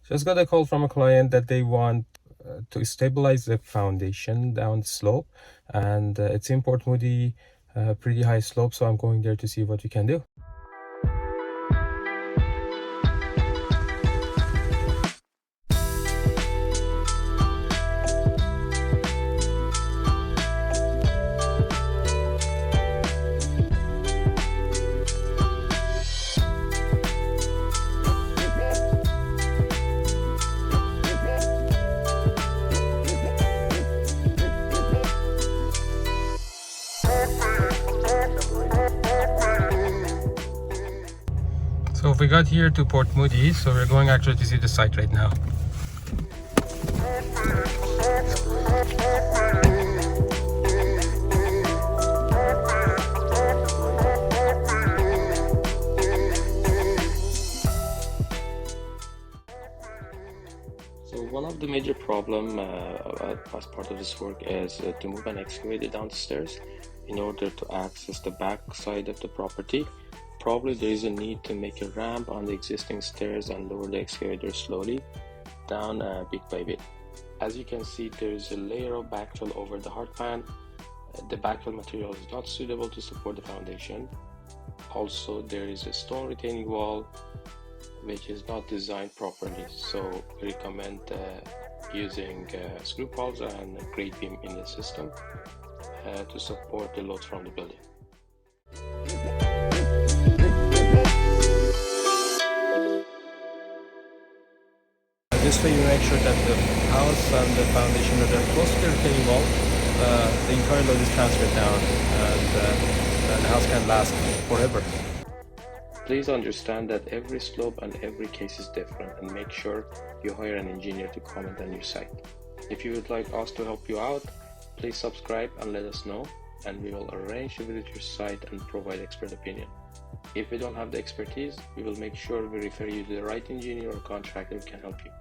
Just got a call from a client that they want to stabilize the foundation down the slope, and it's in Port Moody, pretty high slope, so I'm going there to see what we can do. So we got here to Port Moody, so we're going actually to see the site right now. So one of the major problem as part of this work is to move an excavator down the stairs in order to access the back side of the property. Probably there is a need to make a ramp on the existing stairs and lower the excavator slowly down bit by bit. As you can see, there is a layer of backfill over the hard pan. The backfill material is not suitable to support the foundation. Also, there is a stone retaining wall which is not designed properly, so we recommend using screw poles and a grade beam in the system to support the loads from the building. This way you make sure that the house and the foundation that are close to the retaining wall, the entire load is transferred down, and the house can last forever. Please understand that every slope and every case is different, and make sure you hire an engineer to comment on your site. If you would like us to help you out, please subscribe and let us know, and we will arrange to visit your site and provide expert opinion. If we don't have the expertise, we will make sure we refer you to the right engineer or contractor who can help you.